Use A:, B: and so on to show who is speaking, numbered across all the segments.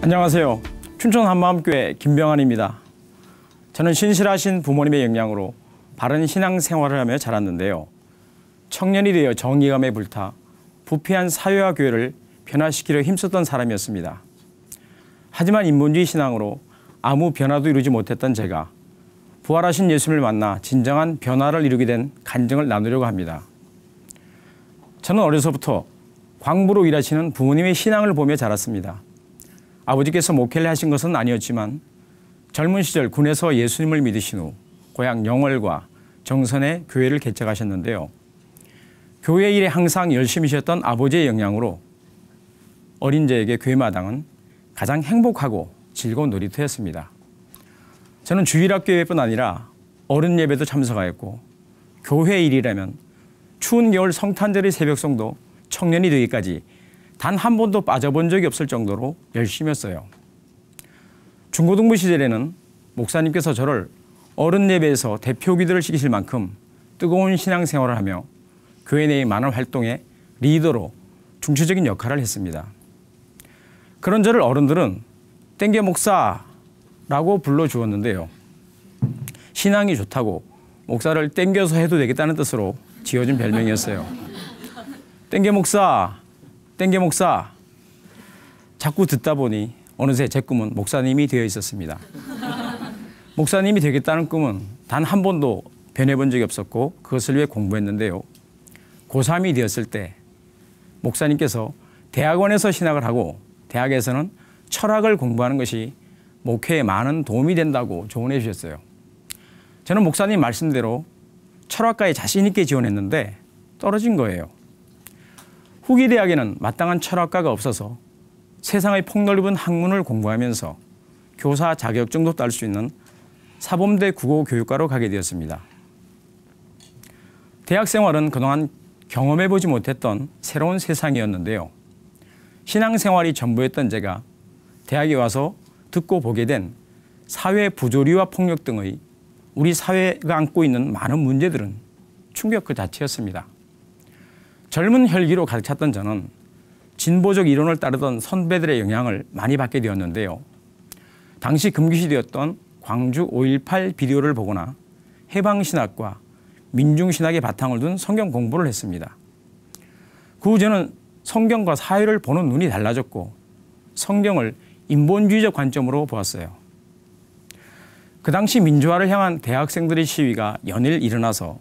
A: 안녕하세요. 춘천 한마음교회 김병환입니다. 저는 신실하신 부모님의 영향으로 바른 신앙생활을 하며 자랐는데요. 청년이 되어 정의감에 불타 부패한 사회와 교회를 변화시키려 힘썼던 사람이었습니다. 하지만 인본주의 신앙으로 아무 변화도 이루지 못했던 제가 부활하신 예수님을 만나 진정한 변화를 이루게 된 간증을 나누려고 합니다. 저는 어려서부터 광부로 일하시는 부모님의 신앙을 보며 자랐습니다. 아버지께서 목회를 하신 것은 아니었지만 젊은 시절 군에서 예수님을 믿으신 후 고향 영월과 정선에 교회를 개척하셨는데요. 교회 일에 항상 열심히셨던 아버지의 영향으로 어린 저에게 교회마당은 가장 행복하고 즐거운 놀이터였습니다. 저는 주일학교 예배뿐 아니라 어른 예배도 참석하였고 교회 일이라면 추운 겨울 성탄절의 새벽송도 청년이 되기까지 단 한 번도 빠져본 적이 없을 정도로 열심히 했어요. 중고등부 시절에는 목사님께서 저를 어른 예배에서 대표 기도를 시키실 만큼 뜨거운 신앙생활을 하며 교회 내의 많은 활동에 리더로 중추적인 역할을 했습니다. 그런 저를 어른들은 땡겨 목사라고 불러주었는데요. 신앙이 좋다고 목사를 땡겨서 해도 되겠다는 뜻으로 지어준 별명이었어요. 땡겨 목사, 땡겨 목사. 자꾸 듣다 보니 어느새 제 꿈은 목사님이 되어 있었습니다. 목사님이 되겠다는 꿈은 단 한 번도 변해본 적이 없었고 그것을 위해 공부했는데요. 고3이 되었을 때 목사님께서 대학원에서 신학을 하고 대학에서는 철학을 공부하는 것이 목회에 많은 도움이 된다고 조언해 주셨어요. 저는 목사님 말씀대로 철학과에 자신 있게 지원했는데 떨어진 거예요. 후기 대학에는 마땅한 철학과가 없어서 세상의 폭넓은 학문을 공부하면서 교사 자격증도 딸 수 있는 사범대 국어교육과로 가게 되었습니다. 대학 생활은 그동안 경험해보지 못했던 새로운 세상이었는데요. 신앙생활이 전부였던 제가 대학에 와서 듣고 보게 된 사회 부조리와 폭력 등의 우리 사회가 안고 있는 많은 문제들은 충격 그 자체였습니다. 젊은 혈기로 가득 찼던 저는 진보적 이론을 따르던 선배들의 영향을 많이 받게 되었는데요. 당시 금기시되었던 광주 5.18 비디오를 보거나 해방신학과 민중신학의 바탕을 둔 성경 공부를 했습니다. 그 후 저는 성경과 사회를 보는 눈이 달라졌고 성경을 인본주의적 관점으로 보았어요. 그 당시 민주화를 향한 대학생들의 시위가 연일 일어나서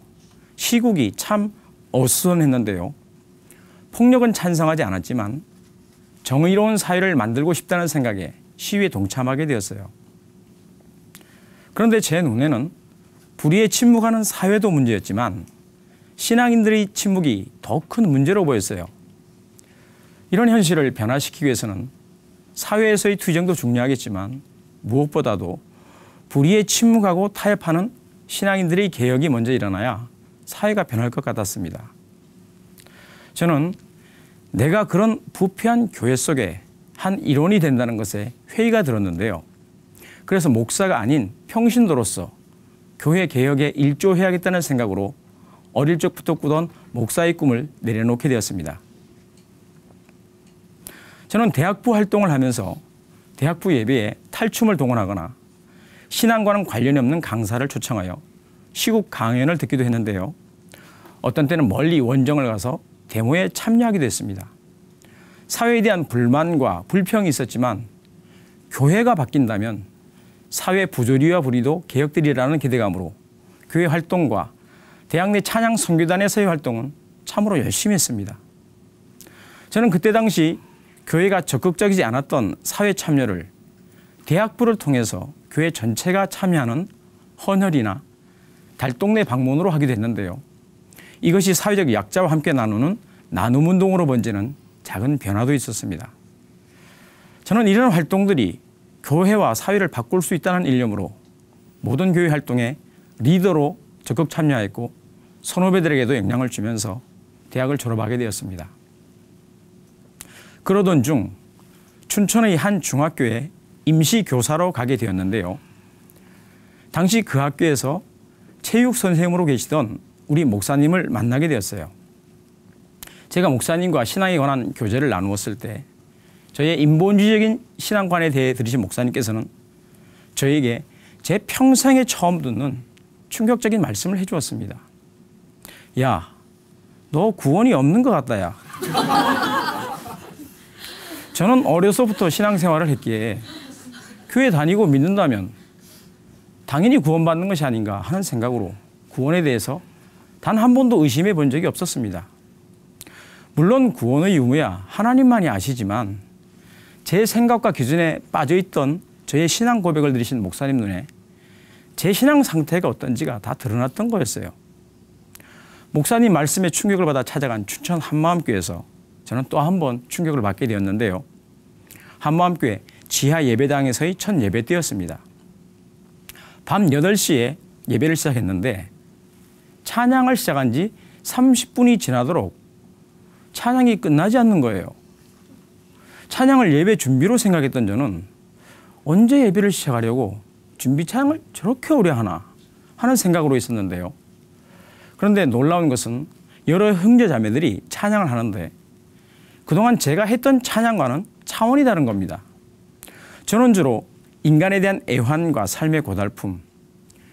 A: 시국이 참 어수선했는데요. 폭력은 찬성하지 않았지만 정의로운 사회를 만들고 싶다는 생각에 시위에 동참하게 되었어요. 그런데 제 눈에는 불의에 침묵하는 사회도 문제였지만 신앙인들의 침묵이 더 큰 문제로 보였어요. 이런 현실을 변화시키기 위해서는 사회에서의 투쟁도 중요하겠지만 무엇보다도 불의에 침묵하고 타협하는 신앙인들의 개혁이 먼저 일어나야 사회가 변할 것 같았습니다. 저는 내가 그런 부패한 교회 속에 한 일원이 된다는 것에 회의가 들었는데요. 그래서 목사가 아닌 평신도로서 교회 개혁에 일조해야겠다는 생각으로 어릴 적부터 꾸던 목사의 꿈을 내려놓게 되었습니다. 저는 대학부 활동을 하면서 대학부 예배에 탈춤을 동원하거나 신앙과는 관련이 없는 강사를 초청하여 시국 강연을 듣기도 했는데요. 어떤 때는 멀리 원정을 가서 데모에 참여하기도 했습니다. 사회에 대한 불만과 불평이 있었지만 교회가 바뀐다면 사회 부조리와 불의도 개혁되리라는 기대감으로 교회 활동과 대학 내 찬양 선교단에서의 활동은 참으로 열심히 했습니다. 저는 그때 당시 교회가 적극적이지 않았던 사회 참여를 대학부를 통해서 교회 전체가 참여하는 헌혈이나 달동네 방문으로 하기도 했는데요. 이것이 사회적 약자와 함께 나누는 나눔운동으로 번지는 작은 변화도 있었습니다. 저는 이런 활동들이 교회와 사회를 바꿀 수 있다는 일념으로 모든 교회 활동에 리더로 적극 참여했고 선후배들에게도 영향을 주면서 대학을 졸업하게 되었습니다. 그러던 중 춘천의 한 중학교에 임시교사로 가게 되었는데요. 당시 그 학교에서 체육 선생님으로 계시던 우리 목사님을 만나게 되었어요. 제가 목사님과 신앙에 관한 교제를 나누었을 때 저의 인본주의적인 신앙관에 대해 들으신 목사님께서는 저에게 제 평생에 처음 듣는 충격적인 말씀을 해주었습니다. 야, 너 구원이 없는 것 같다, 야. 저는 어려서부터 신앙생활을 했기에 교회 다니고 믿는다면 당연히 구원받는 것이 아닌가 하는 생각으로 구원에 대해서 단 한 번도 의심해 본 적이 없었습니다. 물론 구원의 유무야 하나님만이 아시지만 제 생각과 기준에 빠져있던 저의 신앙 고백을 들으신 목사님 눈에 제 신앙 상태가 어떤지가 다 드러났던 거였어요. 목사님 말씀에 충격을 받아 찾아간 춘천 한마음교회에서 저는 또 한 번 충격을 받게 되었는데요. 한마음교회 지하 예배당에서의 첫 예배 때였습니다. 밤 8시에 예배를 시작했는데 찬양을 시작한 지 30분이 지나도록 찬양이 끝나지 않는 거예요. 찬양을 예배 준비로 생각했던 저는 언제 예배를 시작하려고 준비 찬양을 저렇게 오래 하나 하는 생각으로 있었는데요. 그런데 놀라운 것은 여러 형제 자매들이 찬양을 하는데 그동안 제가 했던 찬양과는 차원이 다른 겁니다. 저는 주로 인간에 대한 애환과 삶의 고달픔,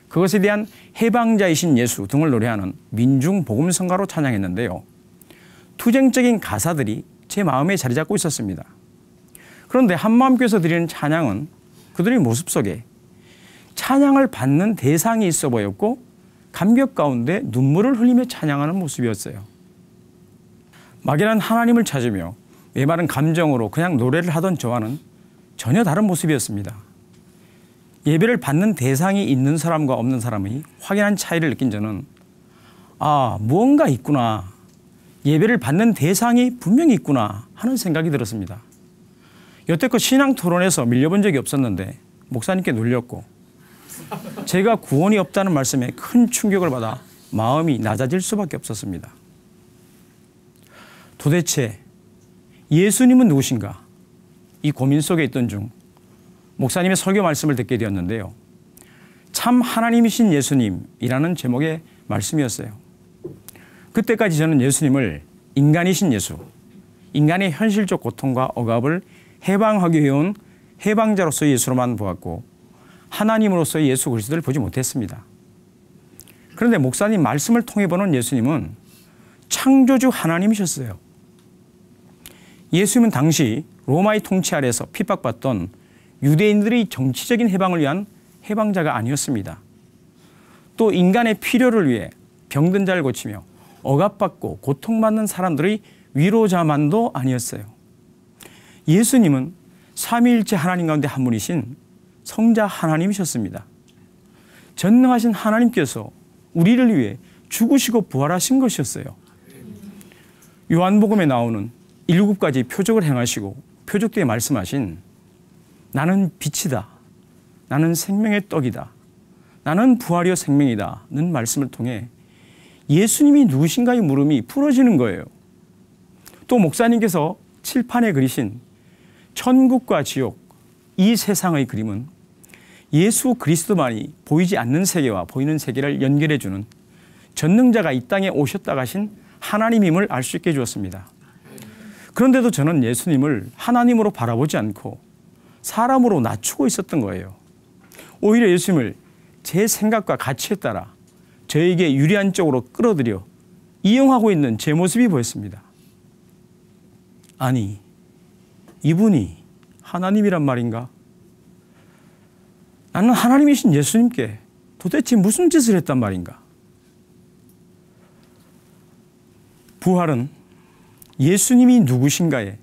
A: 그것에 대한 해방자이신 예수 등을 노래하는 민중 복음성가로 찬양했는데요. 투쟁적인 가사들이 제 마음에 자리 잡고 있었습니다. 그런데 한마음교회에서 드리는 찬양은 그들의 모습 속에 찬양을 받는 대상이 있어 보였고 감격 가운데 눈물을 흘리며 찬양하는 모습이었어요. 막연한 하나님을 찾으며 메마른 감정으로 그냥 노래를 하던 저와는 전혀 다른 모습이었습니다. 예배를 받는 대상이 있는 사람과 없는 사람의 확연한 차이를 느낀 저는 무언가 있구나. 예배를 받는 대상이 분명히 있구나 하는 생각이 들었습니다. 여태껏 신앙 토론에서 밀려본 적이 없었는데 목사님께 놀렸고 제가 구원이 없다는 말씀에 큰 충격을 받아 마음이 낮아질 수밖에 없었습니다. 도대체 예수님은 누구신가? 이 고민 속에 있던 중 목사님의 설교 말씀을 듣게 되었는데요. 참 하나님이신 예수님이라는 제목의 말씀이었어요. 그때까지 저는 예수님을 인간이신 예수, 인간의 현실적 고통과 억압을 해방하기 위해 해방자로서의 예수로만 보았고 하나님으로서의 예수 그리스도를 보지 못했습니다. 그런데 목사님 말씀을 통해 보는 예수님은 창조주 하나님이셨어요. 예수님은 당시 로마의 통치 아래에서 핍박받던 유대인들의 정치적인 해방을 위한 해방자가 아니었습니다. 또 인간의 필요를 위해 병든 자를 고치며 억압받고 고통받는 사람들의 위로자만도 아니었어요. 예수님은 삼위일체 하나님 가운데 한 분이신 성자 하나님이셨습니다. 전능하신 하나님께서 우리를 위해 죽으시고 부활하신 것이었어요. 요한복음에 나오는 7가지 표적을 행하시고 표적 때에 말씀하신 나는 빛이다. 나는 생명의 떡이다. 나는 부활이요 생명이다는 말씀을 통해 예수님이 누구신가의 물음이 풀어지는 거예요. 또 목사님께서 칠판에 그리신 천국과 지옥, 이 세상의 그림은 예수 그리스도만이 보이지 않는 세계와 보이는 세계를 연결해주는 전능자가 이 땅에 오셨다 가신 하나님임을 알 수 있게 해주었습니다. 그런데도 저는 예수님을 하나님으로 바라보지 않고 사람으로 낮추고 있었던 거예요. 오히려 예수님을 제 생각과 가치에 따라 저에게 유리한 쪽으로 끌어들여 이용하고 있는 제 모습이 보였습니다. 아니, 이분이 하나님이란 말인가? 나는 하나님이신 예수님께 도대체 무슨 짓을 했단 말인가? 부활은 예수님이 누구신가에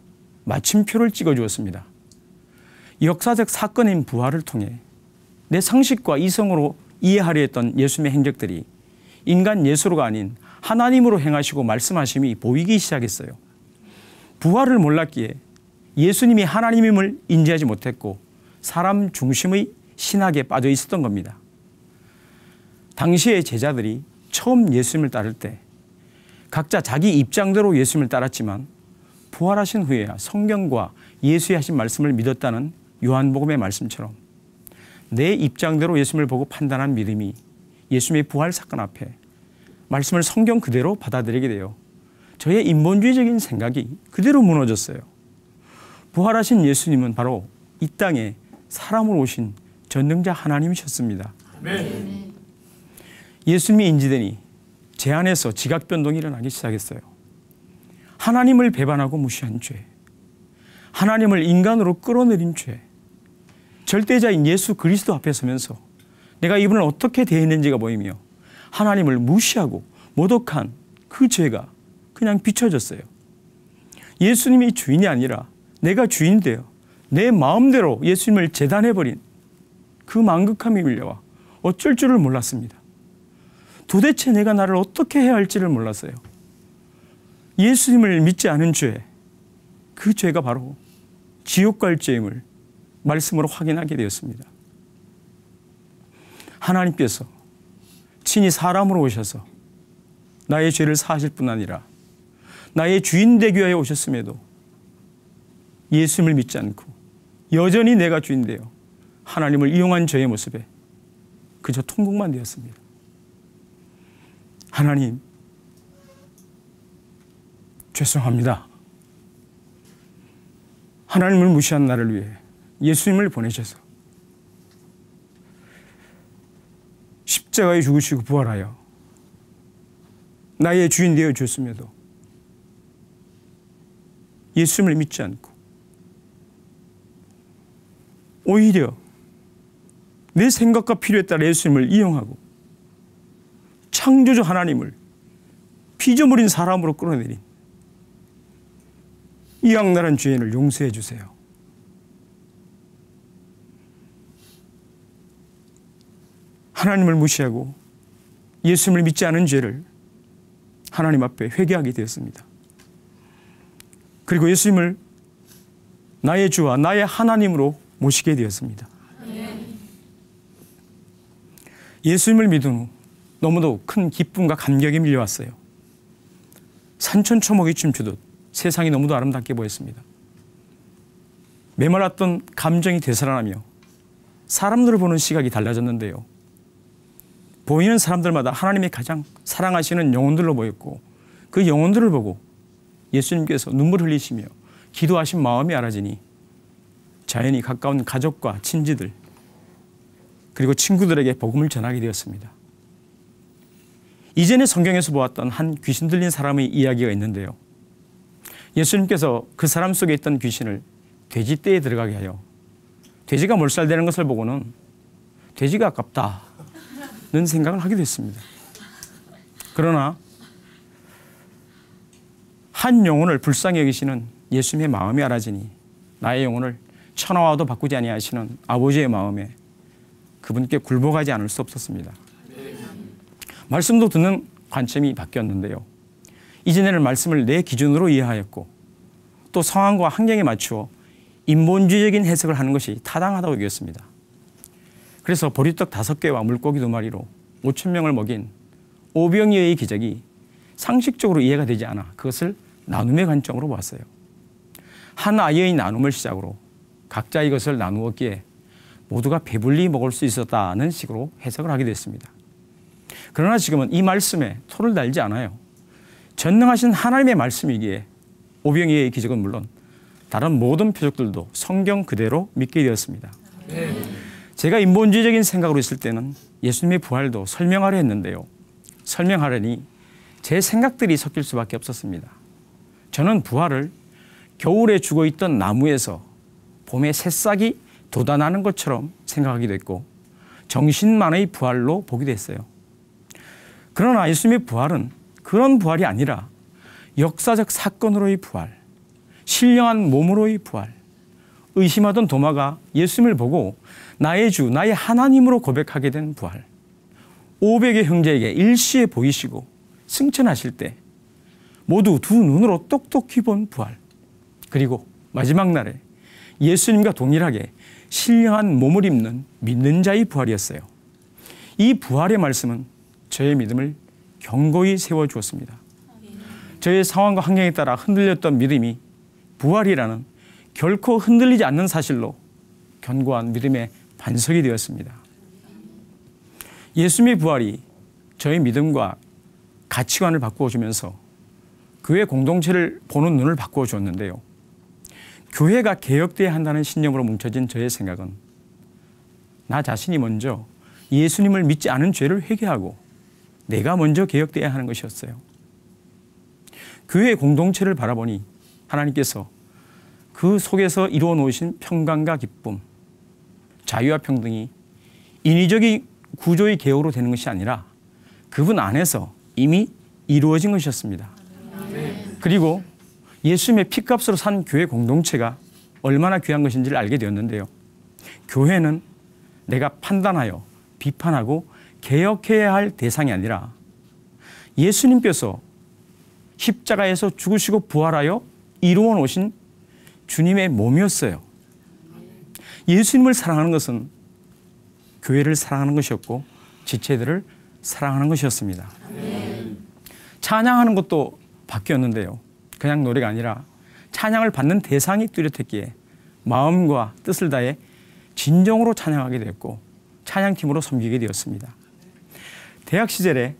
A: 마침표를 찍어주었습니다. 역사적 사건인 부활을 통해 내 상식과 이성으로 이해하려 했던 예수님의 행적들이 인간 예수로가 아닌 하나님으로 행하시고 말씀하심이 보이기 시작했어요. 부활을 몰랐기에 예수님이 하나님임을 인지하지 못했고 사람 중심의 신학에 빠져 있었던 겁니다. 당시의 제자들이 처음 예수님을 따를 때 각자 자기 입장대로 예수님을 따랐지만 부활하신 후에야 성경과 예수의 하신 말씀을 믿었다는 요한복음의 말씀처럼 내 입장대로 예수님을 보고 판단한 믿음이 예수님의 부활 사건 앞에 말씀을 성경 그대로 받아들이게 돼요. 저의 인본주의적인 생각이 그대로 무너졌어요. 부활하신 예수님은 바로 이 땅에 사람으로 오신 전능자 하나님이셨습니다.
B: 아멘.
A: 예수님이 인지되니 제 안에서 지각 변동이 일어나기 시작했어요. 하나님을 배반하고 무시한 죄, 하나님을 인간으로 끌어내린 죄, 절대자인 예수 그리스도 앞에 서면서 내가 이분을 어떻게 대했는지가 보이며 하나님을 무시하고 모독한 그 죄가 그냥 비춰졌어요. 예수님이 주인이 아니라 내가 주인 되어 내 마음대로 예수님을 재단해버린 그 망극함이 밀려와 어쩔 줄을 몰랐습니다. 도대체 내가 나를 어떻게 해야 할지를 몰랐어요. 예수님을 믿지 않은 죄, 그 죄가 바로 지옥 갈 죄임을 말씀으로 확인하게 되었습니다. 하나님께서 친히 사람으로 오셔서 나의 죄를 사하실 뿐 아니라 나의 주인 되기 위하여 오셨음에도 예수님을 믿지 않고 여전히 내가 주인 되어 하나님을 이용한 저의 모습에 그저 통곡만 되었습니다. 하나님, 죄송합니다. 하나님을 무시한 나를 위해 예수님을 보내셔서 십자가에 죽으시고 부활하여 나의 주인 되어 주셨음에도 예수님을 믿지 않고 오히려 내 생각과 필요에 따라 예수님을 이용하고 창조주 하나님을 피조물인 사람으로 끌어내린 이 악랄한 죄인을 용서해 주세요. 하나님을 무시하고 예수님을 믿지 않은 죄를 하나님 앞에 회개하게 되었습니다. 그리고 예수님을 나의 주와 나의 하나님으로 모시게 되었습니다. 예수님을 믿은 후 너무도 큰 기쁨과 감격이 밀려왔어요. 산천초목이 춤추듯 세상이 너무도 아름답게 보였습니다. 메말랐던 감정이 되살아나며 사람들을 보는 시각이 달라졌는데요. 보이는 사람들마다 하나님이 가장 사랑하시는 영혼들로 보였고 그 영혼들을 보고 예수님께서 눈물 흘리시며 기도하신 마음이 알아지니 자연히 가까운 가족과 친지들 그리고 친구들에게 복음을 전하게 되었습니다. 이전에 성경에서 보았던 한 귀신 들린 사람의 이야기가 있는데요. 예수님께서 그 사람 속에 있던 귀신을 돼지떼에 들어가게 하여 돼지가 몰살되는 것을 보고는 돼지가 아깝다는 생각을 하게 됐습니다. 그러나 한 영혼을 불쌍히 여기시는 예수님의 마음이 알아지니 나의 영혼을 천하와도 바꾸지 아니하시는 아버지의 마음에 그분께 굴복하지 않을 수 없었습니다. 말씀도 듣는 관점이 바뀌었는데요. 이전에는 말씀을 내 기준으로 이해하였고 또 상황과 환경에 맞추어 인본주의적인 해석을 하는 것이 타당하다고 여겼습니다. 그래서 보리떡 5개와 물고기 2마리로 5,000명을 먹인 오병이어의 기적이 상식적으로 이해가 되지 않아 그것을 나눔의 관점으로 보았어요. 한 아이의 나눔을 시작으로 각자 이것을 나누었기에 모두가 배불리 먹을 수 있었다는 식으로 해석을 하게 됐습니다. 그러나 지금은 이 말씀에 토를 달지 않아요. 전능하신 하나님의 말씀이기에 오병이어의 기적은 물론 다른 모든 표적들도 성경 그대로 믿게 되었습니다. 제가 인본주의적인 생각으로 있을 때는 예수님의 부활도 설명하려 했는데요. 설명하려니 제 생각들이 섞일 수밖에 없었습니다. 저는 부활을 겨울에 죽어있던 나무에서 봄에 새싹이 돋아나는 것처럼 생각하기도 했고 정신만의 부활로 보기도 했어요. 그러나 예수님의 부활은 그런 부활이 아니라 역사적 사건으로의 부활, 신령한 몸으로의 부활, 의심하던 도마가 예수님을 보고 나의 주, 나의 하나님으로 고백하게 된 부활, 500의 형제에게 일시에 보이시고 승천하실 때 모두 두 눈으로 똑똑히 본 부활, 그리고 마지막 날에 예수님과 동일하게 신령한 몸을 입는 믿는 자의 부활이었어요. 이 부활의 말씀은 저의 믿음을 견고히 세워주었습니다. 저의 상황과 환경에 따라 흔들렸던 믿음이 부활이라는 결코 흔들리지 않는 사실로 견고한 믿음의 반석이 되었습니다. 예수님의 부활이 저의 믿음과 가치관을 바꾸어 주면서 교회 공동체를 보는 눈을 바꾸어 주었는데요. 교회가 개혁돼야 한다는 신념으로 뭉쳐진 저의 생각은 나 자신이 먼저 예수님을 믿지 않은 죄를 회개하고 내가 먼저 개혁돼야 하는 것이었어요. 교회 공동체를 바라보니 하나님께서 그 속에서 이루어 놓으신 평강과 기쁨, 자유와 평등이 인위적인 구조의 개혁으로 되는 것이 아니라 그분 안에서 이미 이루어진 것이었습니다. 그리고 예수님의 피값으로 산 교회 공동체가 얼마나 귀한 것인지를 알게 되었는데요. 교회는 내가 판단하여 비판하고 개혁해야 할 대상이 아니라 예수님께서 십자가에서 죽으시고 부활하여 이루어 놓으신 주님의 몸이었어요. 예수님을 사랑하는 것은 교회를 사랑하는 것이었고 지체들을 사랑하는 것이었습니다. 찬양하는 것도 바뀌었는데요. 그냥 노래가 아니라 찬양을 받는 대상이 뚜렷했기에 마음과 뜻을 다해 진정으로 찬양하게 되었고 찬양팀으로 섬기게 되었습니다. 대학 시절에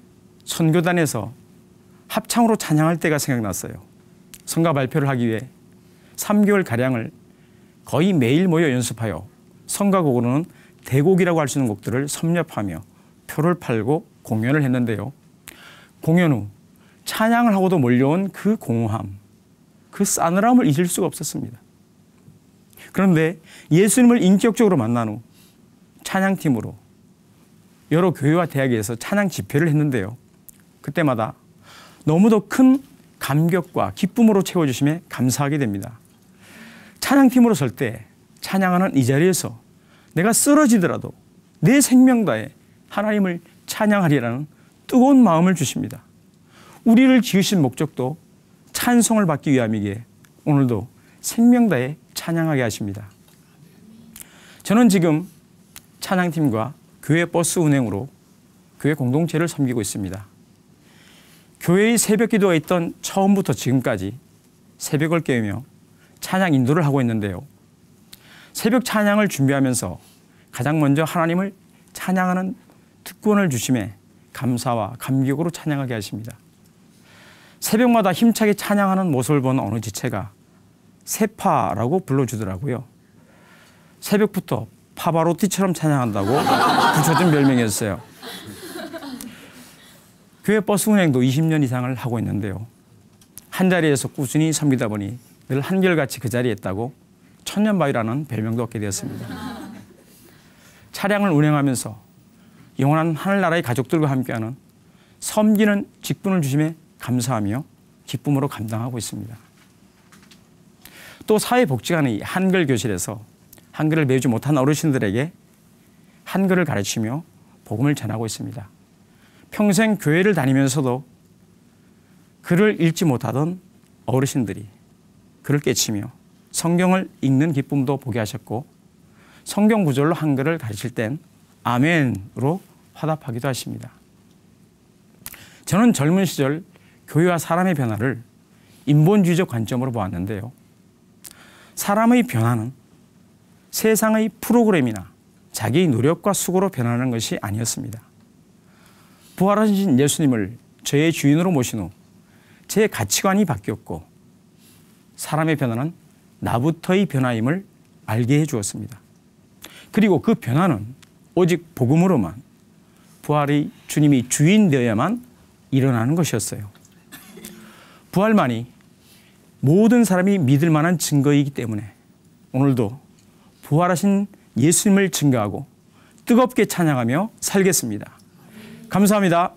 A: 선교단에서 합창으로 찬양할 때가 생각났어요. 성가 발표를 하기 위해 3개월가량을 거의 매일 모여 연습하여 성가곡으로는 대곡이라고 할 수 있는 곡들을 섭렵하며 표를 팔고 공연을 했는데요. 공연 후 찬양을 하고도 몰려온 그 공허함, 그 싸늘함을 잊을 수가 없었습니다. 그런데 예수님을 인격적으로 만난 후 찬양팀으로 여러 교회와 대학에서 찬양 집회를 했는데요. 그때마다 너무도 큰 감격과 기쁨으로 채워주심에 감사하게 됩니다. 찬양팀으로 설 때 찬양하는 이 자리에서 내가 쓰러지더라도 내 생명 다해 하나님을 찬양하리라는 뜨거운 마음을 주십니다. 우리를 지으신 목적도 찬송을 받기 위함이기에 오늘도 생명 다해 찬양하게 하십니다. 저는 지금 찬양팀과 교회 버스 운행으로 교회 공동체를 섬기고 있습니다. 교회의 새벽 기도가 있던 처음부터 지금까지 새벽을 깨우며 찬양 인도를 하고 있는데요. 새벽 찬양을 준비하면서 가장 먼저 하나님을 찬양하는 특권을 주심에 감사와 감격으로 찬양하게 하십니다. 새벽마다 힘차게 찬양하는 모습을 본 어느 지체가 새파라고 불러주더라고요. 새벽부터 파바로티처럼 찬양한다고 붙여준 별명이었어요. 교회 버스 운행도 20년 이상을 하고 있는데요. 한 자리에서 꾸준히 섬기다 보니 늘 한결같이 그 자리에 있다고 천년바위라는 별명도 얻게 되었습니다. 차량을 운행하면서 영원한 하늘나라의 가족들과 함께하는 섬기는 직분을 주심에 감사하며 기쁨으로 감당하고 있습니다. 또 사회복지관의 한글 교실에서 한글을 배우지 못한 어르신들에게 한글을 가르치며 복음을 전하고 있습니다. 평생 교회를 다니면서도 글을 읽지 못하던 어르신들이 글을 깨치며 성경을 읽는 기쁨도 보게 하셨고 성경 구절로 한글을 가르칠 땐 아멘으로 화답하기도 하십니다. 저는 젊은 시절 교회와 사람의 변화를 인본주의적 관점으로 보았는데요. 사람의 변화는 세상의 프로그램이나 자기의 노력과 수고로 변하는 것이 아니었습니다. 부활하신 예수님을 저의 주인으로 모신 후 제 가치관이 바뀌었고 사람의 변화는 나부터의 변화임을 알게 해주었습니다. 그리고 그 변화는 오직 복음으로만 부활의 주님이 주인 되어야만 일어나는 것이었어요. 부활만이 모든 사람이 믿을 만한 증거이기 때문에 오늘도 부활하신 예수님을 증거하고 뜨겁게 찬양하며 살겠습니다. 감사합니다.